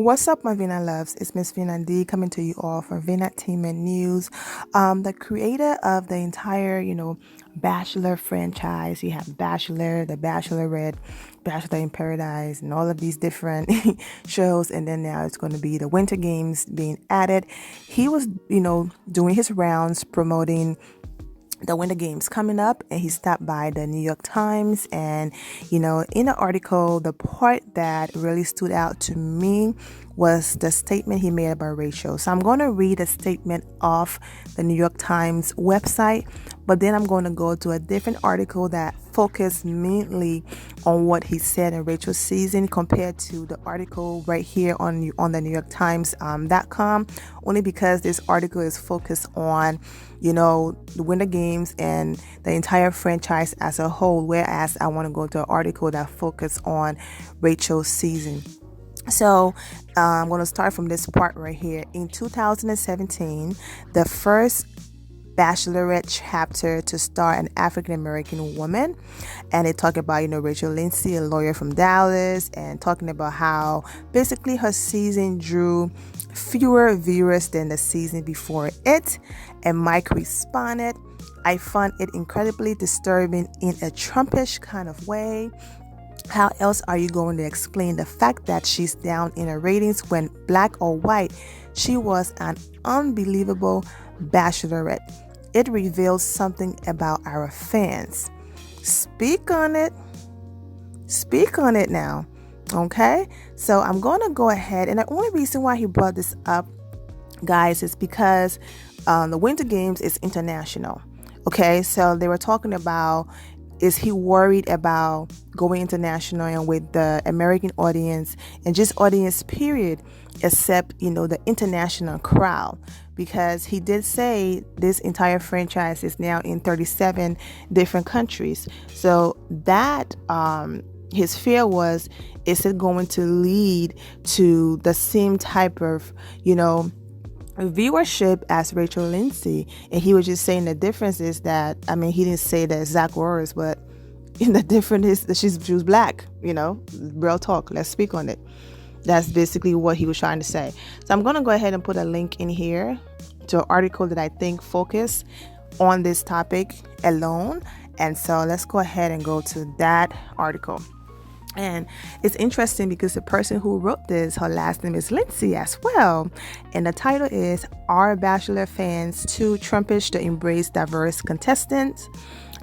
What's up, my Vina loves? It's Miss Vina D coming to you all from Vinatainment News. The creator of the entire, Bachelor franchise. You have Bachelor, The Bachelorette, Bachelor in Paradise, and all of these different shows. And then now it's going to be the Winter Games being added. He was, doing his rounds promoting the Winter Games coming up, and he stopped by the New York Times. And in the article, the part that really stood out to me was the statement he made about Rachel. So I'm going to read a statement off the New York Times website, but then I'm going to go to a different article that focused mainly on what he said in Rachel's season compared to the article right here on the New York Times.com, only because this article is focused on the Winter Games and the entire franchise as a whole, whereas I want to go to an article that focuses on Rachel's season. So I'm going to start from this part right here. In 2017, the first Bachelorette chapter to star an African-American woman, and they talk about Rachel Lindsay, a lawyer from Dallas, and talking about how basically her season drew fewer viewers than the season before it. And Mike responded, "I find it incredibly disturbing in a Trumpish kind of way. How else are you going to explain the fact that she's down in her ratings when, black or white, she was an unbelievable Bachelorette? It reveals something about our fans. Speak on it. Speak on it now." Okay? So I'm going to go ahead. And the only reason why he brought this up, guys, is because the Winter Games is international. Okay? So they were talking about, is he worried about going international and with the American audience and just audience period, except, the international crowd? Because he did say this entire franchise is now in 37 different countries. So that, his fear was, is it going to lead to the same type of, viewership as Rachel Lindsay? And he was just saying the difference is that, he didn't say the exact words, but the difference is that she was black, real talk. Let's speak on it. That's basically what he was trying to say. So I'm going to go ahead and put a link in here to an article that I think focus on this topic alone. And so let's go ahead and go to that article. And it's interesting because the person who wrote this, her last name is Lindsay as well. And the title is, "Are Bachelor Fans Too Trumpish to Embrace Diverse Contestants?"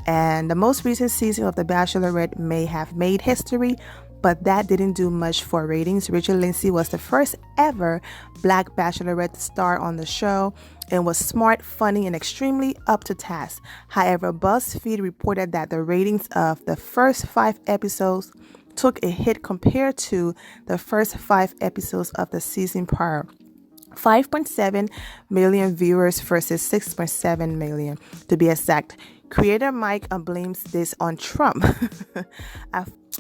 And the most recent season of The Bachelorette may have made history, but that didn't do much for ratings. Rachel Lindsay was the first ever black Bachelorette to star on the show and was smart, funny, and extremely up to task. However, BuzzFeed reported that the ratings of the first 5 episodes took a hit compared to the first 5 episodes of the season prior. 5.7 million viewers versus 6.7 million to be exact. Creator Mike blames this on Trump.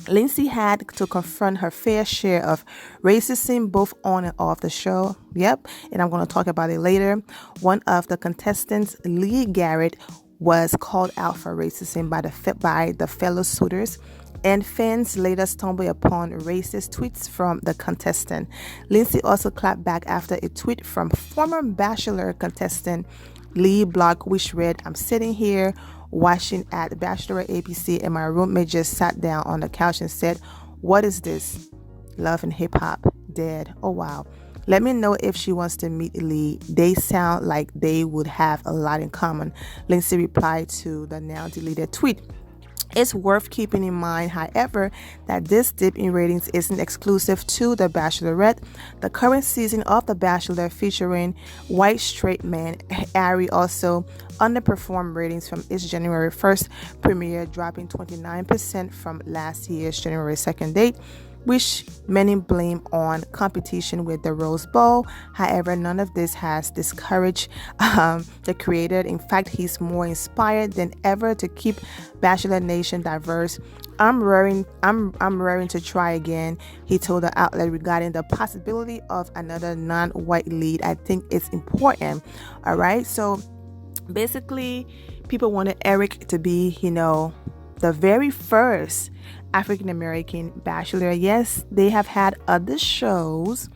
Lindsay had to confront her fair share of racism both on and off the show. Yep, and I'm going to talk about it later. One of the contestants, Lee Garrett, was called out for racism by the fellow suitors, and fans later stumbled upon racist tweets from the contestant. Lindsay also clapped back after a tweet from former Bachelor contestant Lee Block, which read, "I'm sitting here watching at Bachelorette ABC, and my roommate just sat down on the couch and said, 'What is this? Love and hip hop. Dead. Oh wow. Let me know if she wants to meet Lee. They sound like they would have a lot in common,' Lindsay replied to the now deleted tweet. It's worth keeping in mind, however, that this dip in ratings isn't exclusive to The Bachelorette. The current season of The Bachelor, featuring white straight man Ari, also underperformed ratings from its January 1st premiere, dropping 29% from last year's January 2nd date, which many blame on competition with the Rose Bowl. However, none of this has discouraged the creator. In fact, he's more inspired than ever to keep Bachelor Nation diverse. I'm raring to try again," he told the outlet regarding the possibility of another non-white lead. I think it's important. All right. So basically, people wanted Eric to be, the very first African American Bachelor. Yes, they have had other shows,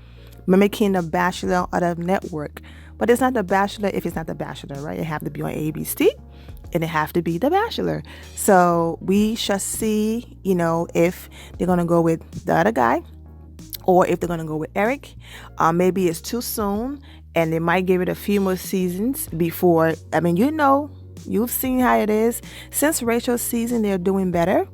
mimicking the Bachelor out of network. But it's not the Bachelor if it's not the Bachelor, right? It have to be on ABC and it have to be the Bachelor. So we shall see, if they're going to go with the other guy or if they're going to go with Eric. Maybe it's too soon and they might give it a few more seasons before. I mean, you've seen how it is. Since Rachel's season, they're doing better.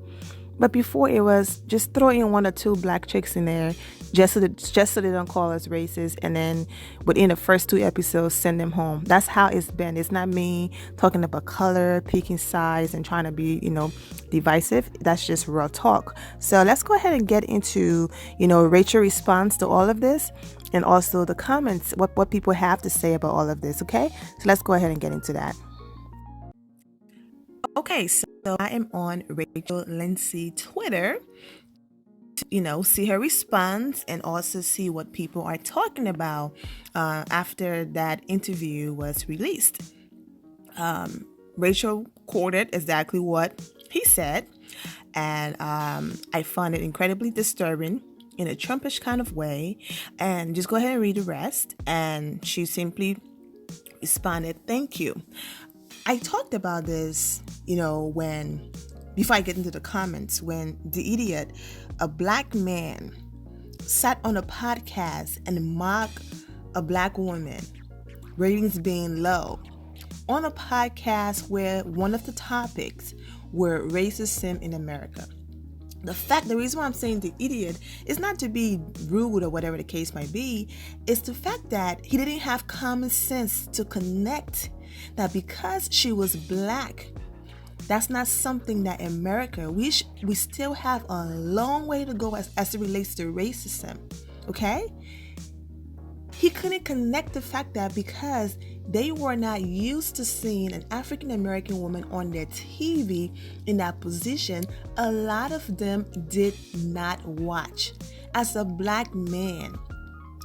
But before it was just throw in one or two black chicks in there just so they don't call us racist, and then within the first 2 episodes send them home. That's how it's been. It's not me talking about color, picking sides, and trying to be, divisive. That's just real talk. So let's go ahead and get into, Rachel's response to all of this and also the comments, what people have to say about all of this, okay? So let's go ahead and get into that. Okay, so I am on Rachel Lindsay Twitter to, see her response and also see what people are talking about after that interview was released. Rachel quoted exactly what he said, and I found it incredibly disturbing in a Trumpish kind of way. And just go ahead and read the rest. And she simply responded, "Thank you." I talked about this, before I get into the comments, when the idiot, a black man, sat on a podcast and mocked a black woman, ratings being low, on a podcast where one of the topics were racism in America. The reason why I'm saying the idiot is not to be rude or whatever the case might be, it's the fact that he didn't have common sense to connect that because she was black, that's not something that America, we still have a long way to go as it relates to racism, okay? He couldn't connect the fact that because they were not used to seeing an African American woman on their TV in that position, a lot of them did not watch. As a black man,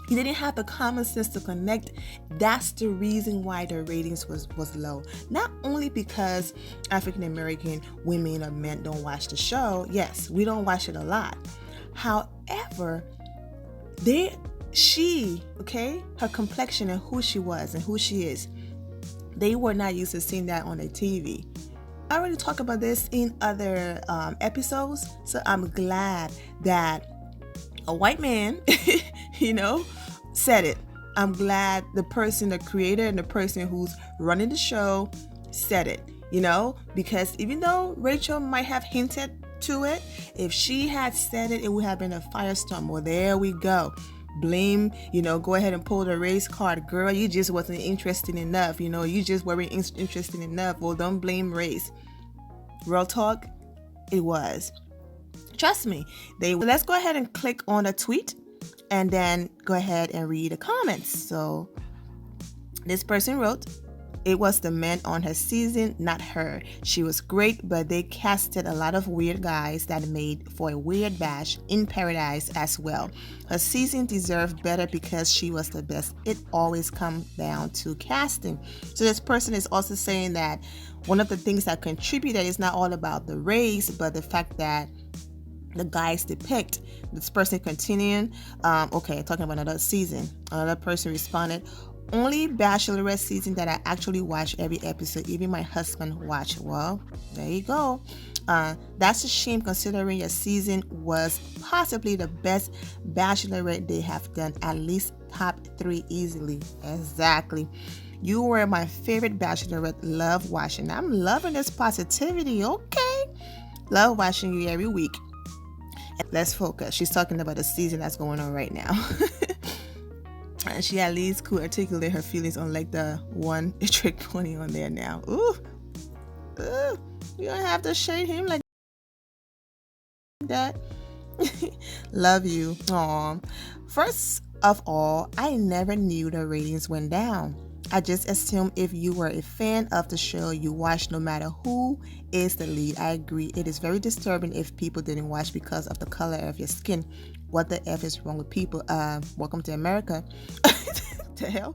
he didn't have the common sense to connect. That's the reason why the ratings was low. Not only because African American women or men don't watch the show. Yes, we don't watch it a lot. However, her complexion and who she was and who she is, they were not used to seeing that on the TV. I already talked about this in other episodes, so I'm glad that a white man, said it. I'm glad the creator and the person who's running the show said it, because even though Rachel might have hinted to it, if she had said it, it would have been a firestorm. Well, there we go. Blame, go ahead and pull the race card. Girl, you just wasn't interested enough. You just weren't interested enough. Well, don't blame race. Real talk, it was. Trust me. Let's go ahead and click on a tweet and then go ahead and read the comments. So this person wrote, "It was the men on her season, not her. She was great, but they casted a lot of weird guys that made for a weird bash in paradise as well. Her season deserved better because she was the best. It always comes down to casting." So this person is also saying that one of the things that contributed is not all about the race, but the fact that the guys depict. This person continuing, talking about another season. Another person responded, "Only Bachelorette season that I actually watch every episode. Even my husband watched." Well, there you go. That's a shame considering your season was possibly the best Bachelorette they have done. At least top 3 easily. Exactly. You were my favorite Bachelorette. Love watching. I'm loving this positivity. Okay. Love watching you every week. Let's focus. She's talking about the season that's going on right now. And she at least could articulate her feelings, unlike the one trick pony on there now. Ooh. You don't have to shade him like that. Love you. Aw. First of all, I never knew the ratings went down. I just assumed if you were a fan of the show, you watched no matter who is the lead. I agree. It is very disturbing if people didn't watch because of the color of your skin. What the F is wrong with people? Welcome to America. The hell?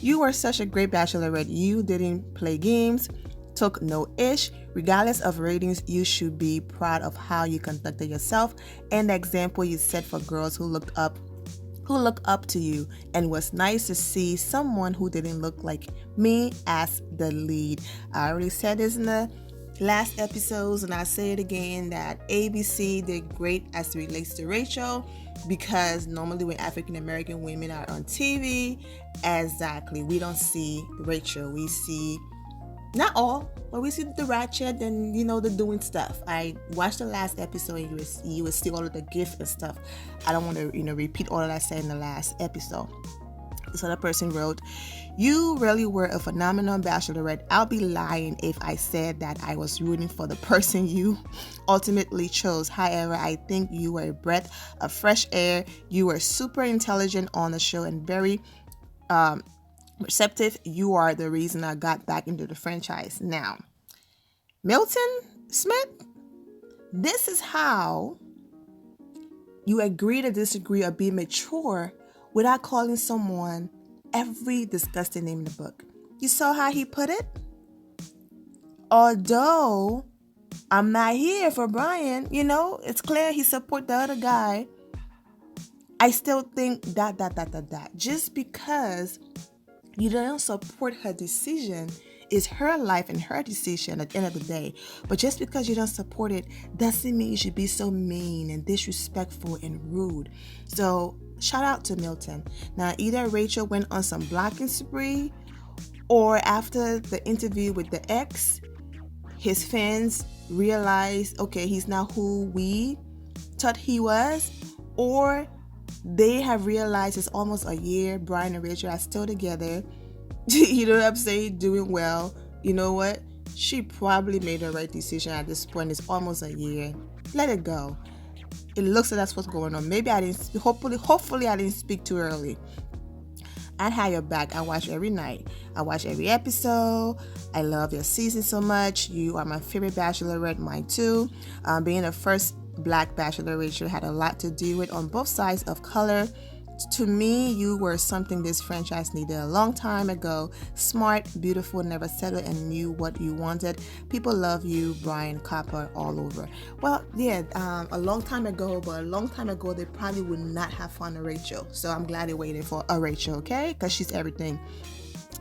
You were such a great Bachelorette. You didn't play games, took no ish. Regardless of ratings, you should be proud of how you conducted yourself and the example you set for girls who looked up who look up to you, and was nice to see someone who didn't look like me as the lead. I already said this in the last episodes, and I'll say it again, that ABC did great as it relates to Rachel, because normally when African American women are on TV, exactly, we don't see Rachel. We see, not all, but we see the ratchet and, the doing stuff. I watched the last episode and you will see all of the gifts and stuff. I don't want to, repeat all that I said in the last episode. This other person wrote, "You really were a phenomenal Bachelorette. I'll be lying if I said that I was rooting for the person you ultimately chose. However, I think you were a breath of fresh air. You were super intelligent on the show and very receptive. You are the reason I got back into the franchise." Now, Milton Smith, this is how you agree to disagree or be mature without calling someone every disgusting name in the book. You saw how he put it? Although I'm not here for Bryan, it's clear he support the other guy. I still think that. Just because you don't support her decision, is her life and her decision at the end of the day. But just because you don't support it doesn't mean you should be so mean and disrespectful and rude. So shout out to Milton. Now, either Rachel went on some blocking spree, or after the interview with the ex, his fans realized, okay, he's not who we thought he was, or they have realized it's almost a year. Bryan and Rachel are still together. You know what I'm saying? Doing well. You know what? She probably made the right decision at this point. It's almost a year. Let it go. It looks like that's what's going on. Maybe I didn't. Hopefully I didn't speak too early. I had your back. I watch every night. I watch every episode. I love your season so much. You are my favorite Bachelorette. Mine too. Being the first Black Bachelor, Rachel had a lot to do with on both sides of color. To me, you were something this franchise needed a long time ago. Smart, beautiful, never settled, and knew what you wanted. People love you, Bryan, Copper, all over. Well, yeah, a long time ago, they probably would not have found a Rachel. So I'm glad they waited for a Rachel, okay? Because she's everything.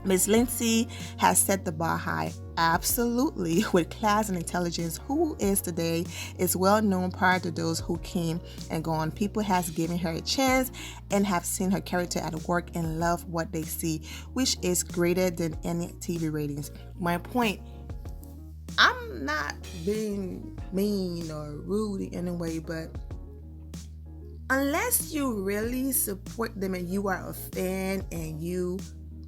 Miss Lindsay has set the bar high, absolutely, with class and intelligence. Who is today is well known prior to those who came and gone. People has given her a chance and have seen her character at work and love what they see, which is greater than any TV ratings. My point, I'm not being mean or rude in any way, but unless you really support them and you are a fan and you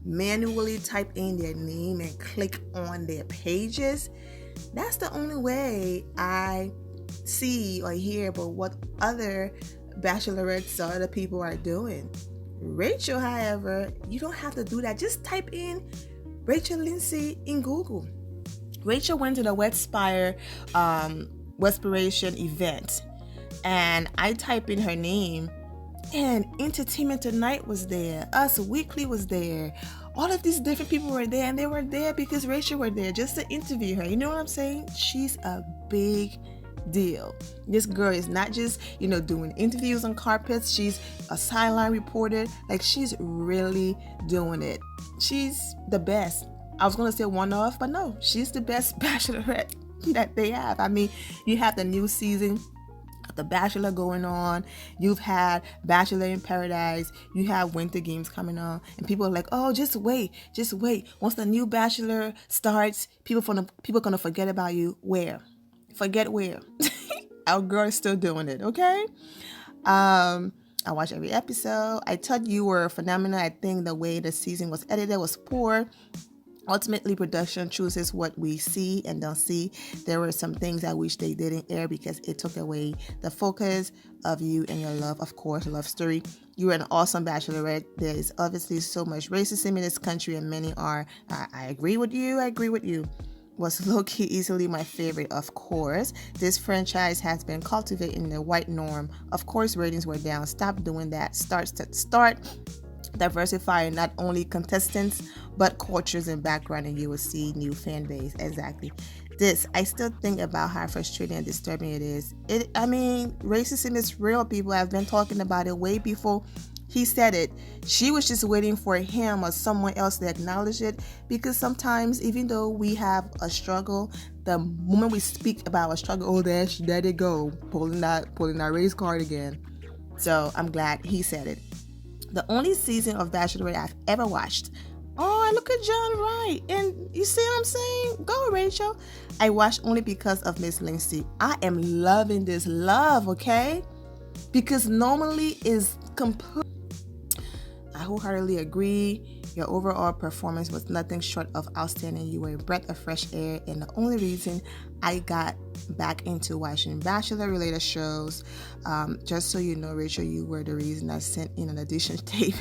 manually type in their name and click on their pages, that's the only way I see or hear about what other bachelorettes or other people are doing. Rachel, however, you don't have to do that. Just type in Rachel Lindsay in Google. Rachel went to the Wetspire Westpiration event, and I type in her name, and Entertainment Tonight was there. Us Weekly was there. All of these different people were there, and they were there because Rachel were there just to interview her. You know what I'm saying? She's a big deal. This girl is not just, doing interviews on carpets. She's a sideline reporter. Like, she's really doing it. She's the best. I was going to say one off, but no, she's the best Bachelorette that they have. I mean, you have the new season The Bachelor going on. You've had Bachelor in Paradise. You have Winter Games coming on, and people are like, "Oh, just wait. Once the new Bachelor starts, people are gonna forget about you." Where? Forget where? Our girl is still doing it. Okay. I watched every episode. I thought you were phenomenal. I think the way the season was edited was poor. Ultimately, production chooses what we see and don't see. There were some things I wish they didn't air because it took away the focus of you and your love, of course, love story. You were an awesome Bachelorette. There is obviously so much racism in this country, and many are. I agree with you. Was low-key easily my favorite, of course. This franchise has been cultivating the white norm. Of course, ratings were down. Stop doing that. Start diversifying not only contestants but cultures and background, and you will see new fan base. Exactly. This, I still think about how frustrating and disturbing it is. Racism is real, people. I've been talking about it way before He said it. She was just waiting for him or someone else to acknowledge it, because sometimes, even though we have a struggle, the moment we speak about a struggle, oh, there they go, pulling that race card again. So I'm glad he said it. The only season of Bachelorette I've ever watched. Oh, look at John Wright. And you see what I'm saying? Go, Rachel. I watched only because of Miss Lindsay. I am loving this love, okay? Because normally is complete. I wholeheartedly agree. Your overall performance was nothing short of outstanding. You were a breath of fresh air, and the only reason I got back into watching Bachelor-related shows, just so you know, Rachel, you were the reason I sent in an audition tape.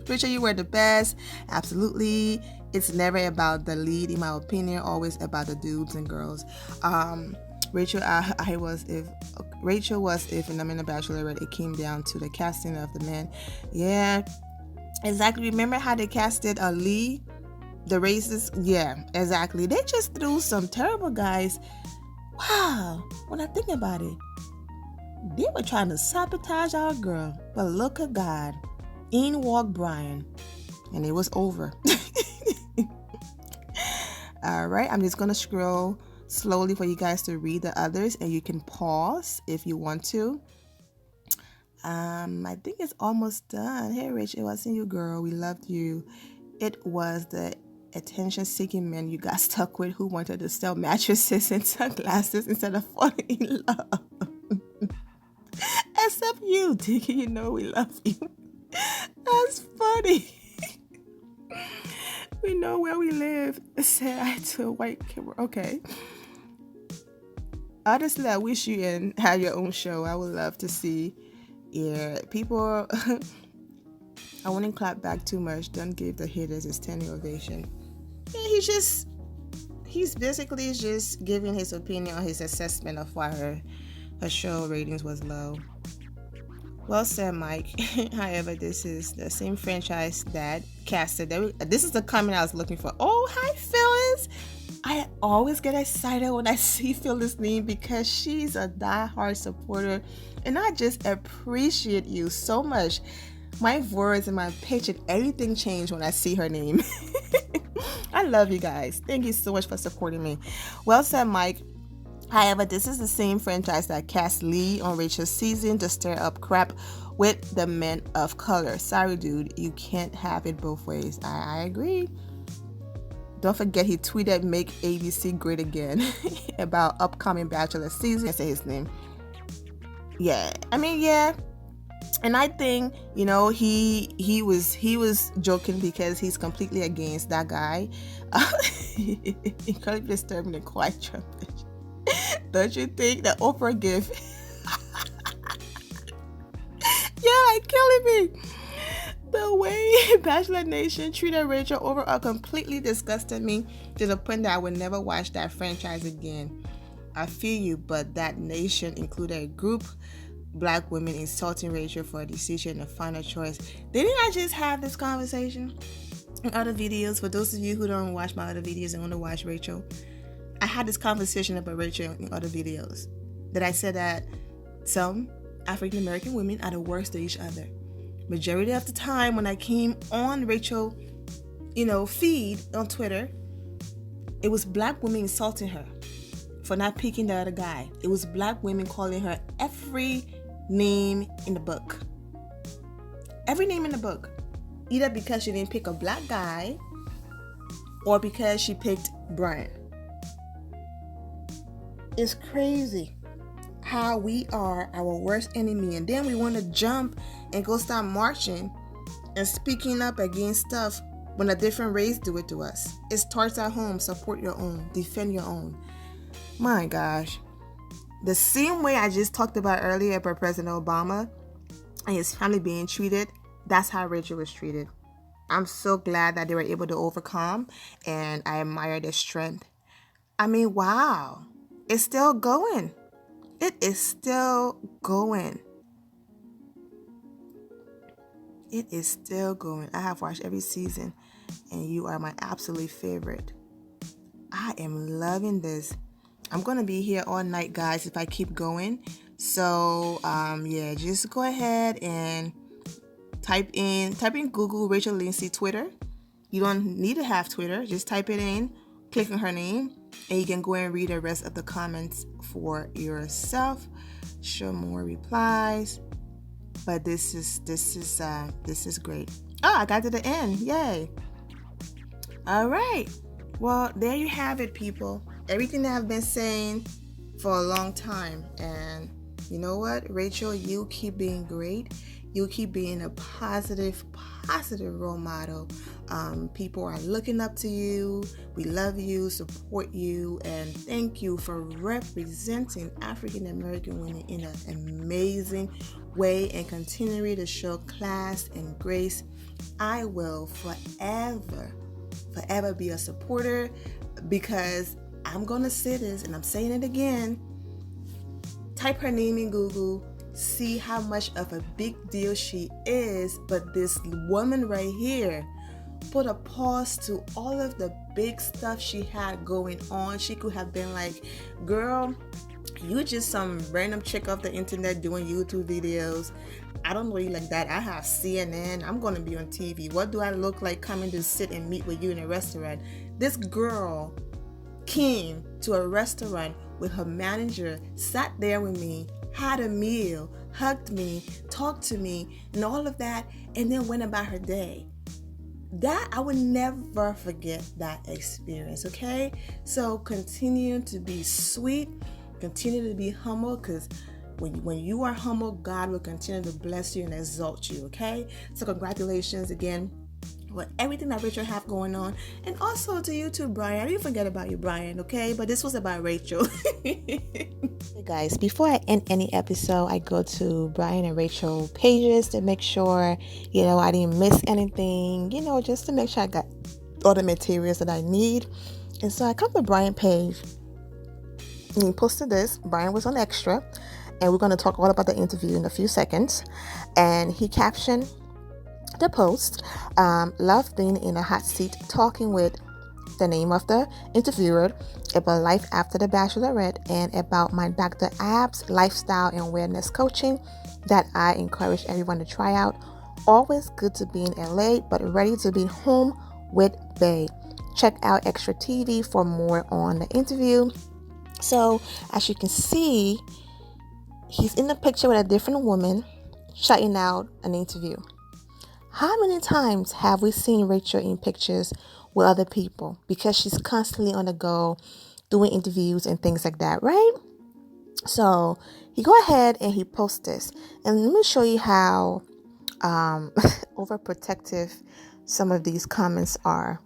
Rachel, you were the best. Absolutely. It's never about the lead, in my opinion, always about the dudes and girls. Rachel, Rachel was if in the Bachelorette, it came down to the casting of the men. Yeah, exactly. Remember how they casted Lee, the racist? Yeah, exactly. They just threw some terrible guys. Wow, when I think about it, they were trying to sabotage our girl. But look at God. In walked Bryan, and it was over. All right, I'm just gonna scroll slowly for you guys to read the others, and you can pause if you want to. I think it's almost done. Hey Rich, it wasn't you, girl. We loved you. It was the attention-seeking men you got stuck with who wanted to sell mattresses and sunglasses instead of falling in love. Except you, Dickie. You know we love you. That's funny. We know where we live. Said I to a white camera. Okay. Honestly, I wish you had your own show. I would love to see. Yeah, people. I wouldn't clap back too much. Don't give the haters a standing ovation. Yeah, he's basically just giving his opinion on his assessment of why her show ratings was low. Well said, Mike. However, this is the same franchise that casted. This is the comment I was looking for. Oh, hi, Phyllis. I always get excited when I see Phyllis' name because she's a diehard supporter, and I just appreciate you so much. My voice and my pitch and everything change when I see her name. I love you guys. Thank you so much for supporting me. Well said, Mike. However, this is the same franchise that cast Lee on Rachel's season to stir up crap with the men of color. Sorry, dude. You can't have it both ways. I agree. Don't forget he tweeted "Make ABC Great Again" about upcoming Bachelor season. I say his name. Yeah. I mean, yeah. And I think, he was joking because he's completely against that guy. Incredibly disturbing and quite Trumpish. Don't you think the Oprah gift? Yeah, killing me. The way Bachelor Nation treated Rachel overall completely disgusted me to the point that I would never watch that franchise again. I feel you, but that nation included a group black women insulting Rachel for a decision and final choice. Didn't I just have this conversation in other videos? For those of you who don't watch my other videos and want to watch Rachel, I had this conversation about Rachel in other videos. That I said that some African American women are the worst to each other. Majority of the time when I came on Rachel, feed on Twitter, it was black women insulting her for not picking the other guy. It was black women calling her every name in the book. Every name in the book. Either because she didn't pick a black guy or because she picked Bryan. It's crazy how we are our worst enemy, and then we want to jump and go start marching and speaking up against stuff when a different race do it to us. It starts at home. Support your own. Defend your own. My gosh. The same way I just talked about earlier about President Obama and his family being treated, that's how Rachel was treated. I'm so glad that they were able to overcome, and I admire their strength. I mean, wow. It's still going. It is still going. It is still going. I have watched every season, and you are my absolute favorite. I am loving this. I'm going to be here all night, guys, if I keep going. So, just go ahead and Type in Google Rachel Lindsay Twitter. You don't need to have Twitter. Just type it in, click on her name, and you can go and read the rest of the comments for yourself. Show more replies. But this is great. Oh, I got to the end. Yay. All right. Well, there you have it, people. Everything that I've been saying for a long time. And you know what, Rachel, you keep being great. You keep being a positive role model. People are looking up to you. We love you, support you, and thank you for representing African American women in an amazing way and continuing to show class and grace. I will forever be a supporter, because I'm gonna say this, and I'm saying it again. Type her name in Google, see how much of a big deal she is. But this woman right here put a pause to all of the big stuff she had going on. She could have been like, girl, you just some random chick off the internet doing YouTube videos. I don't know you like that. I have CNN. I'm going to be on TV. What do I look like coming to sit and meet with you in a restaurant? This girl came to a restaurant with her manager, sat there with me, had a meal, hugged me, talked to me, and all of that, and then went about her day. That, I would never forget that experience, okay? So continue to be sweet, continue to be humble, because when you are humble, God will continue to bless you and exalt you, okay? So congratulations again with everything that Rachel have going on. And also to you too, Bryan. I didn't forget about you, Bryan, okay? But this was about Rachel. Hey guys, before I end any episode, I go to Bryan and Rachel pages to make sure, I didn't miss anything, just to make sure I got all the materials that I need. And so I come to Bryan page, and he posted this. Bryan was on Extra, and we're going to talk all about the interview in a few seconds. And he captioned the post, love being in a hot seat talking with the name of the interviewer about life after the Bachelorette and about my Dr. Abs lifestyle and wellness coaching that I encourage everyone to try out. Always good to be in LA, but ready to be home with Bae. Check out Extra TV for more on the interview. So as you can see, he's in the picture with a different woman shouting out an interview. How many times have we seen Rachel in pictures with other people? Because she's constantly on the go, doing interviews and things like that, right? So he go ahead and he posts this. And let me show you how overprotective some of these comments are.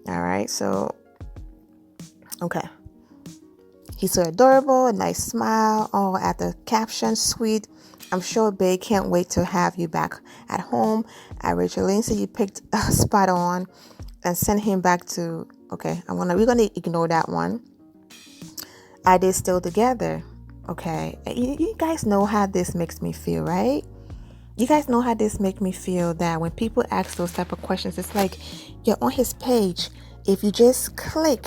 All right, so, okay. He's so adorable, a nice smile. Oh, at the caption, sweet. I'm sure Bae can't wait to have you back at home. At Rachel Lindsay, you picked spot on, and send him back to, okay, we're gonna ignore that one. Are they still together? Okay, you guys know how this makes me feel, right? You guys know how this makes me feel, that when people ask those type of questions, it's like you're on his page. If you just click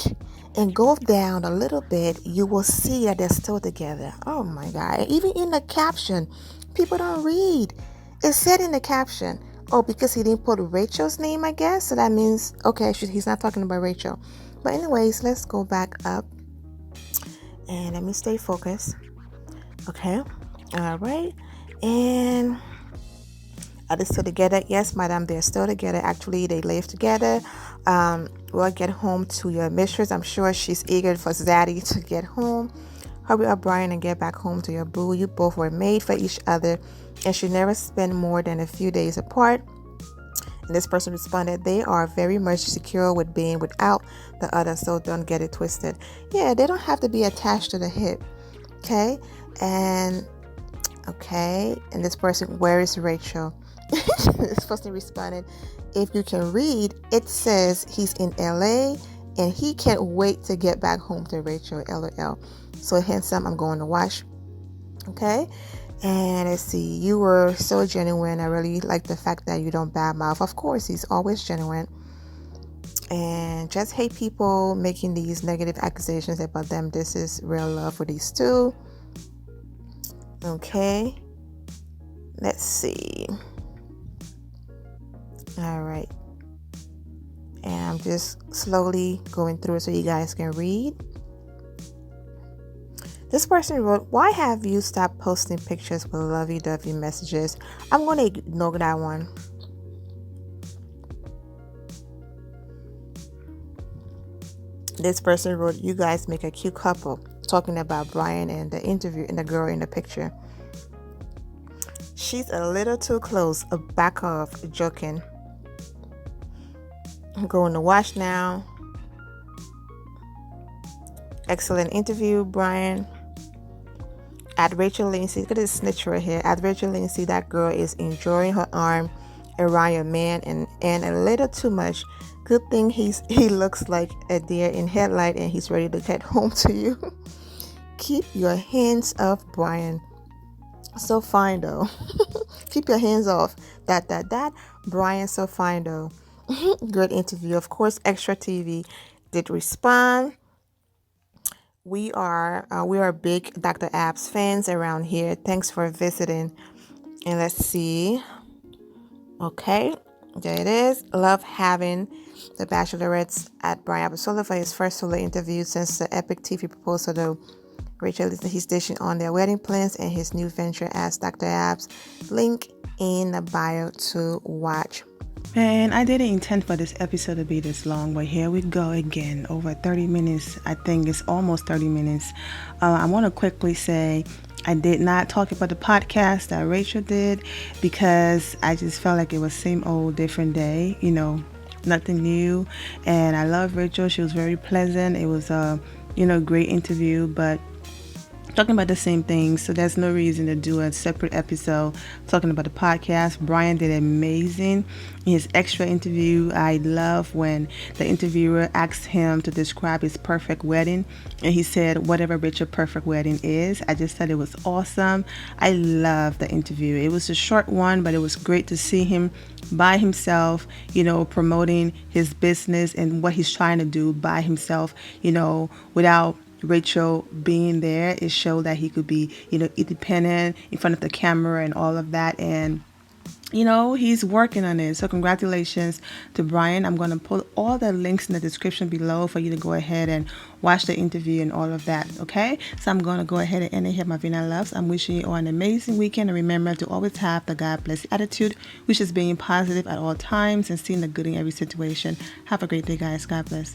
and go down a little bit, you will see that they're still together. Oh my God. Even in the caption, people don't read. It said in the caption, oh, because he didn't put Rachel's name, I guess. So that means, okay, he's not talking about Rachel. But anyways, let's go back up. And let me stay focused. Okay. All right. And are they still together? Yes, madam, they're still together. Actually, they live together. We'll get home to your mistress. I'm sure she's eager for Zaddy to get home. Hurry up, Bryan, and get back home to your boo. You both were made for each other and should never spend more than a few days apart. And this person responded, they are very much secure with being without the other, so don't get it twisted. Yeah, they don't have to be attached to the hip. Okay? And this person, where is Rachel? This person responded, if you can read, it says he's in LA and he can't wait to get back home to Rachel, LOL. So handsome, I'm going to watch. Okay. And let's see, you were so genuine. I really like the fact that you don't badmouth. Of course, he's always genuine. And just hate people making these negative accusations about them. This is real love for these two. Okay. Let's see. All right. And I'm just slowly going through it so you guys can read. This person wrote, why have you stopped posting pictures with lovey-dovey messages? I'm going to ignore that one. This person wrote, you guys make a cute couple, talking about Bryan and the interview and the girl in the picture. She's a little too close. Back off, joking. I'm going to watch now. Excellent interview, Bryan. At Rachel Lindsay, look at this snitch right here. At Rachel Lindsay, that girl is enjoying her arm around your man and a little too much. Good thing he looks like a deer in headlight and he's ready to get home to you. Keep your hands off Bryan. So fine though. Keep your hands off. Bryan, so fine though. Good interview. Of course, Extra TV did respond. We are big Dr. Abs fans around here. Thanks for visiting. And let's see. Okay, there it is. Love having the Bachelorettes at Bryan Abasola for his first solo interview since the epic TV proposal, though. Rachel is he's dishing on their wedding plans and his new venture as Dr. Abs. Link in the bio to watch. Man, I didn't intend for this episode to be this long, but here we go again. Over 30 minutes. I think it's almost 30 minutes. I want to quickly say I did not talk about the podcast that Rachel did because I just felt like it was same old, different day. You know, nothing new. And I love Rachel. She was very pleasant. It was a, great interview, but talking about the same things, so there's no reason to do a separate episode talking about the podcast. Bryan did amazing in his extra interview. I love when the interviewer asked him to describe his perfect wedding, and he said whatever Rachel's perfect wedding is. I just thought it was awesome. I love the interview. It was a short one, but it was great to see him by himself, promoting his business and what he's trying to do by himself, without Rachel being there. It showed that he could be, independent in front of the camera and all of that. And, he's working on it. So congratulations to Bryan. I'm going to put all the links in the description below for you to go ahead and watch the interview and all of that. Okay. So I'm going to go ahead and end it here, my Vina loves. I'm wishing you all an amazing weekend. And remember to always have the God bless attitude, which is being positive at all times and seeing the good in every situation. Have a great day, guys. God bless.